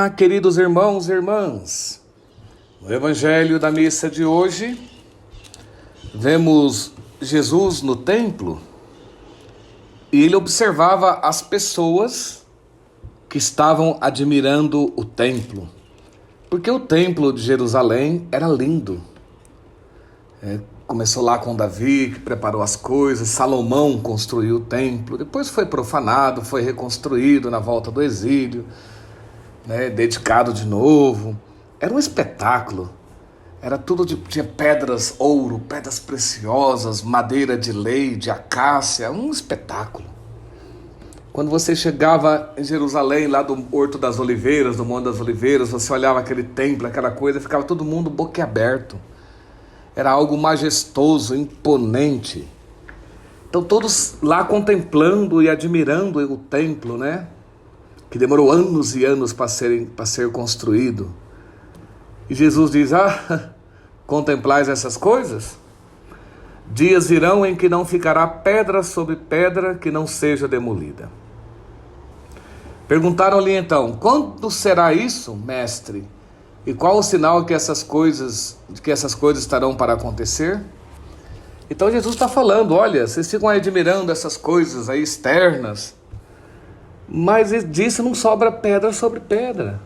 Olá, queridos irmãos e irmãs. No Evangelho da missa de hoje, vemos Jesus no templo e ele observava as pessoas que estavam admirando o templo, porque o templo de Jerusalém era lindo. Começou lá com Davi, que preparou as coisas, Salomão construiu o templo, depois foi profanado, foi reconstruído na volta do exílio, dedicado de novo. Era um espetáculo, era tudo tinha pedras, ouro, pedras preciosas, madeira de lei, de acácia, um espetáculo. Quando você chegava em Jerusalém, lá do Horto das Oliveiras, do Monte das Oliveiras, você olhava aquele templo, aquela coisa, ficava todo mundo boquiaberto. Era algo majestoso, imponente. Então todos lá contemplando e admirando o templo, que demorou anos e anos para ser construído. E Jesus diz, contemplais essas coisas? Dias virão em que não ficará pedra sobre pedra que não seja demolida. Perguntaram-lhe então, quando será isso, mestre? E qual o sinal que essas coisas estarão para acontecer? Então Jesus está falando, olha, vocês ficam admirando essas coisas aí externas, mas ele disse, não sobra pedra sobre pedra.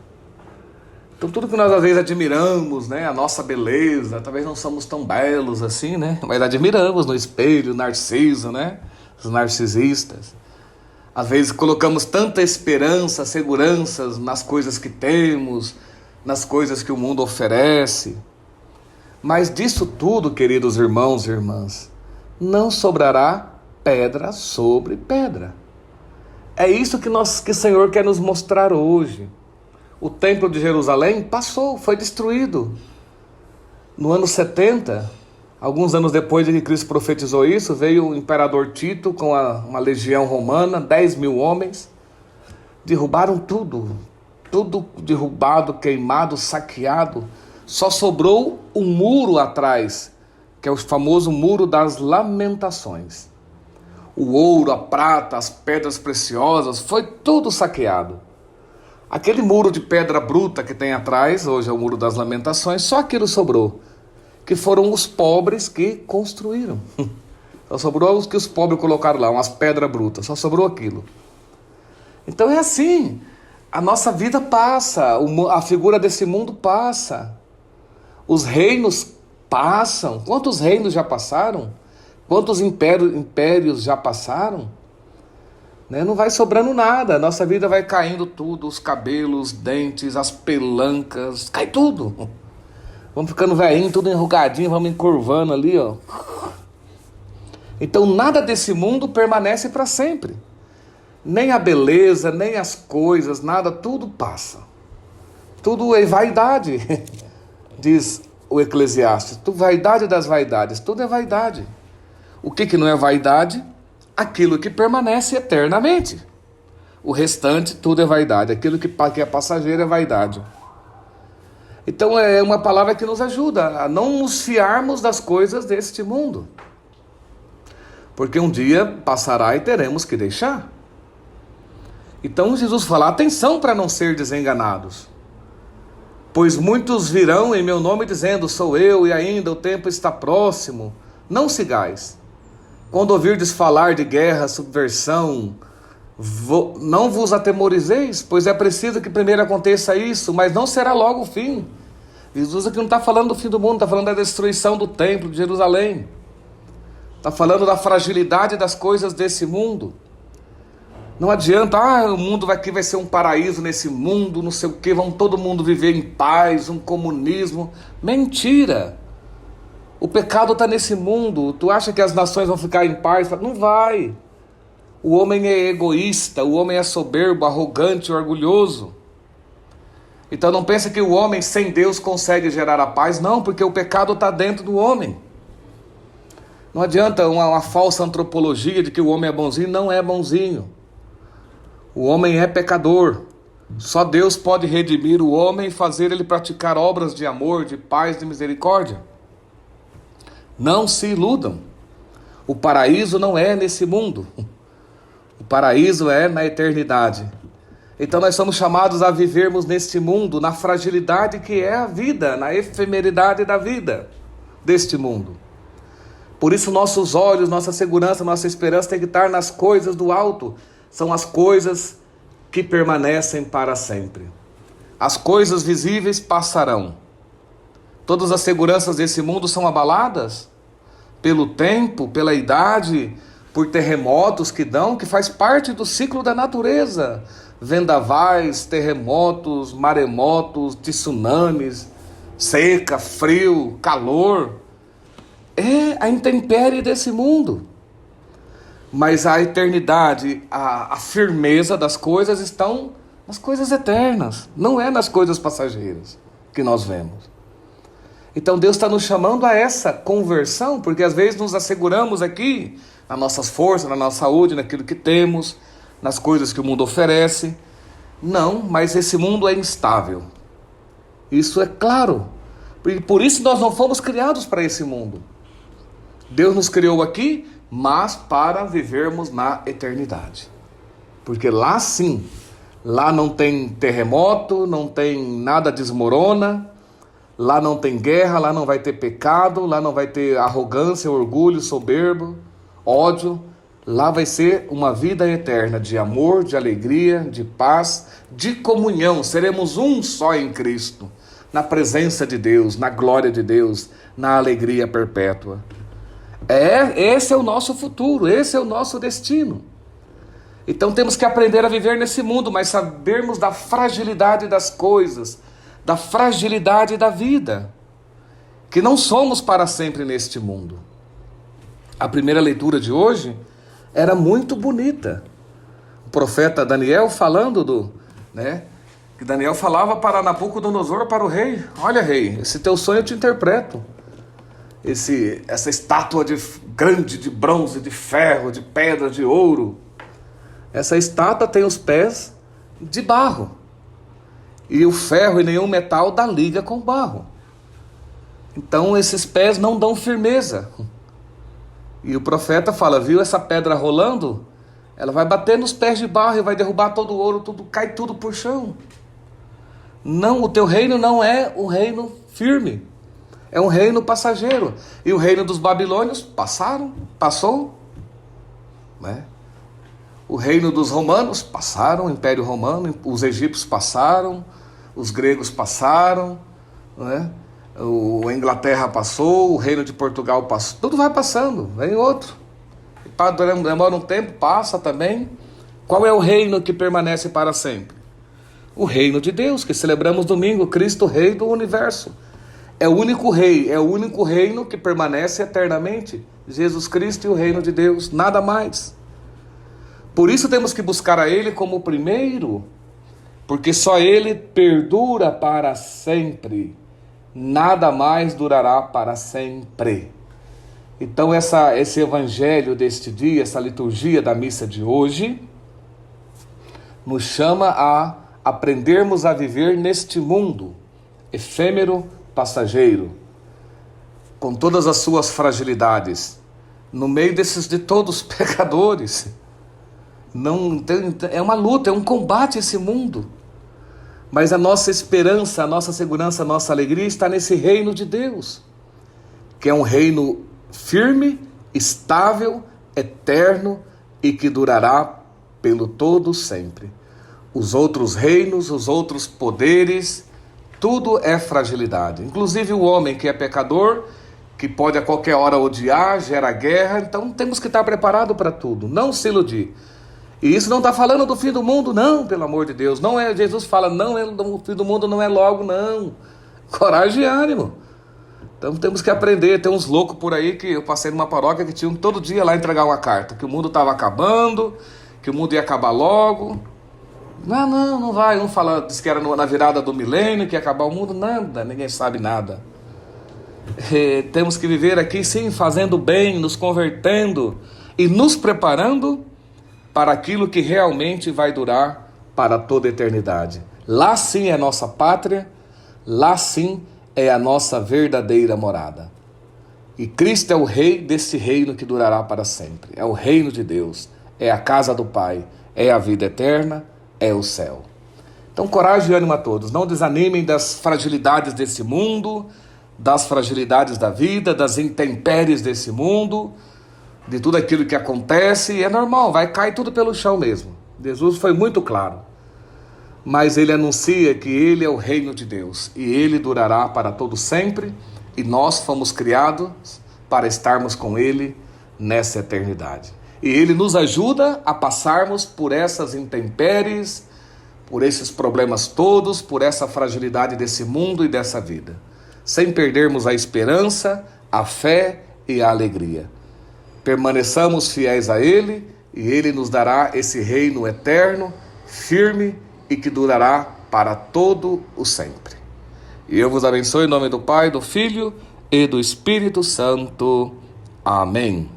Então tudo que nós às vezes admiramos, a nossa beleza, talvez não somos tão belos assim, mas admiramos no espelho, Narciso, os narcisistas. Às vezes colocamos tanta esperança, seguranças nas coisas que temos, nas coisas que o mundo oferece. Mas disso tudo, queridos irmãos e irmãs, não sobrará pedra sobre pedra. É isso que o Senhor quer nos mostrar hoje. O templo de Jerusalém passou, foi destruído. No ano 70, alguns anos depois de que Cristo profetizou isso, veio o imperador Tito com uma legião romana, 10 mil homens, derrubaram tudo derrubado, queimado, saqueado. Só sobrou um muro atrás, que é o famoso Muro das Lamentações. O ouro, a prata, as pedras preciosas, foi tudo saqueado. Aquele muro de pedra bruta que tem atrás, hoje é o Muro das Lamentações, só aquilo sobrou, que foram os pobres que construíram. Só sobrou os que os pobres colocaram lá, umas pedras brutas, só sobrou aquilo. Então é assim, a nossa vida passa, a figura desse mundo passa, os reinos passam. Quantos reinos já passaram? Quantos impérios já passaram? Não vai sobrando nada, a nossa vida vai caindo tudo, os cabelos, os dentes, as pelancas, cai tudo. Vamos ficando velhinho, tudo enrugadinho, vamos encurvando ali, ó. Então nada desse mundo permanece para sempre. Nem a beleza, nem as coisas, nada, tudo passa. Tudo é vaidade, diz o Eclesiastes. Vaidade das vaidades, tudo é vaidade. O que não é vaidade? Aquilo que permanece eternamente. O restante, tudo é vaidade. Aquilo que é passageiro é vaidade. Então é uma palavra que nos ajuda a não nos fiarmos das coisas deste mundo. Porque um dia passará e teremos que deixar. Então Jesus fala, atenção para não ser desenganados. Pois muitos virão em meu nome dizendo, sou eu, e ainda o tempo está próximo. Não sigais. Quando ouvirdes falar de guerra, subversão, não vos atemorizeis, pois é preciso que primeiro aconteça isso, mas não será logo o fim. Jesus aqui não está falando do fim do mundo, está falando da destruição do templo de Jerusalém. Está falando da fragilidade das coisas desse mundo. Não adianta, o mundo aqui vai ser um paraíso nesse mundo, não sei o que, vamos todo mundo viver em paz, um comunismo. Mentira! O pecado está nesse mundo. Tu acha que as nações vão ficar em paz? Não vai. O homem é egoísta, o homem é soberbo, arrogante, orgulhoso. Então não pensa que o homem sem Deus consegue gerar a paz. Não, porque o pecado está dentro do homem. Não adianta uma falsa antropologia de que o homem é bonzinho. Não é bonzinho. O homem é pecador. Só Deus pode redimir o homem e fazer ele praticar obras de amor, de paz, de misericórdia. Não se iludam. O paraíso não é nesse mundo. O paraíso é na eternidade. Então nós somos chamados a vivermos neste mundo, na fragilidade que é a vida, na efemeridade da vida deste mundo. Por isso nossos olhos, nossa segurança, nossa esperança tem que estar nas coisas do alto. São as coisas que permanecem para sempre. As coisas visíveis passarão. Todas as seguranças desse mundo são abaladas pelo tempo, pela idade, por terremotos que faz parte do ciclo da natureza. Vendavais, terremotos, maremotos, tsunamis, seca, frio, calor. É a intempérie desse mundo. Mas a eternidade, a firmeza das coisas estão nas coisas eternas. Não é nas coisas passageiras que nós vemos. Então Deus está nos chamando a essa conversão, porque às vezes nos asseguramos aqui, nas nossas forças, na nossa saúde, naquilo que temos, nas coisas que o mundo oferece. Não, mas esse mundo é instável. Isso é claro. E por isso nós não fomos criados para esse mundo. Deus nos criou aqui, mas para vivermos na eternidade. Porque lá sim, lá não tem terremoto, não tem nada desmorona, lá não tem guerra, lá não vai ter pecado, lá não vai ter arrogância, orgulho, soberbo, ódio. Lá vai ser uma vida eterna de amor, de alegria, de paz, de comunhão. Seremos um só em Cristo, na presença de Deus, na glória de Deus, na alegria perpétua. Esse é o nosso futuro, esse é o nosso destino. Então temos que aprender a viver nesse mundo, mas sabermos da fragilidade das coisas, da fragilidade da vida, que não somos para sempre neste mundo. A primeira leitura de hoje era muito bonita. O profeta Daniel falando que Daniel falava para Nabucodonosor, para o rei: olha, rei, esse teu sonho eu te interpreto. Essa estátua grande de bronze, de ferro, de pedra, de ouro. Essa estátua tem os pés de barro. E o ferro e nenhum metal dá liga com o barro. Então esses pés não dão firmeza. E o profeta fala: viu essa pedra rolando? Ela vai bater nos pés de barro e vai derrubar todo o ouro, cai tudo por chão. Não, o teu reino não é um reino firme. É um reino passageiro. E o reino dos babilônios passou. Né? O reino dos romanos passaram, o Império Romano, os egípcios passaram, os gregos passaram, né? A Inglaterra passou, o reino de Portugal passou, tudo vai passando, vem outro. Demora um tempo, passa também. Qual é o reino que permanece para sempre? O reino de Deus, que celebramos domingo, Cristo, Rei do Universo. É o único rei, é o único reino que permanece eternamente. Jesus Cristo e o reino de Deus, nada mais. Por isso temos que buscar a Ele como o primeiro, porque só Ele perdura para sempre. Nada mais durará para sempre. Então esse evangelho deste dia, essa liturgia da missa de hoje, nos chama a aprendermos a viver neste mundo efêmero, passageiro, com todas as suas fragilidades, no meio de todos os pecadores. É uma luta, é um combate esse mundo. Mas a nossa esperança, a nossa segurança, a nossa alegria está nesse reino de Deus, que é um reino firme, estável, eterno e que durará pelo todo sempre. Os outros reinos, os outros poderes, tudo é fragilidade. Inclusive o homem que é pecador, que pode a qualquer hora odiar, gera guerra. Então temos que estar preparados para tudo, não se iludir. E isso não está falando do fim do mundo, não, pelo amor de Deus. Não é, Jesus fala, não, o fim do mundo não é logo, não. Coragem e ânimo. Então temos que aprender. Tem uns loucos por aí que eu passei numa paróquia que tinham todo dia lá entregar uma carta, que o mundo estava acabando, que o mundo ia acabar logo. Não vai. Um fala, disse que era na virada do milênio, que ia acabar o mundo. Nada, ninguém sabe nada. Temos que viver aqui, sim, fazendo bem, nos convertendo e nos preparando para aquilo que realmente vai durar para toda a eternidade. Lá sim é a nossa pátria, lá sim é a nossa verdadeira morada. E Cristo é o Rei desse reino que durará para sempre. É o reino de Deus, é a casa do Pai, é a vida eterna, é o céu. Então, coragem e ânimo a todos. Não desanimem das fragilidades desse mundo, das fragilidades da vida, das intempéries desse mundo, de tudo aquilo que acontece. E é normal, vai cair tudo pelo chão mesmo. Jesus foi muito claro. Mas ele anuncia que ele é o reino de Deus e ele durará para todo sempre, e nós fomos criados para estarmos com ele nessa eternidade. E ele nos ajuda a passarmos por essas intempéries, por esses problemas todos, por essa fragilidade desse mundo e dessa vida, sem perdermos a esperança, a fé e a alegria. Permaneçamos fiéis a ele e ele nos dará esse reino eterno, firme e que durará para todo o sempre. E eu vos abençoe em nome do Pai, do Filho e do Espírito Santo. Amém.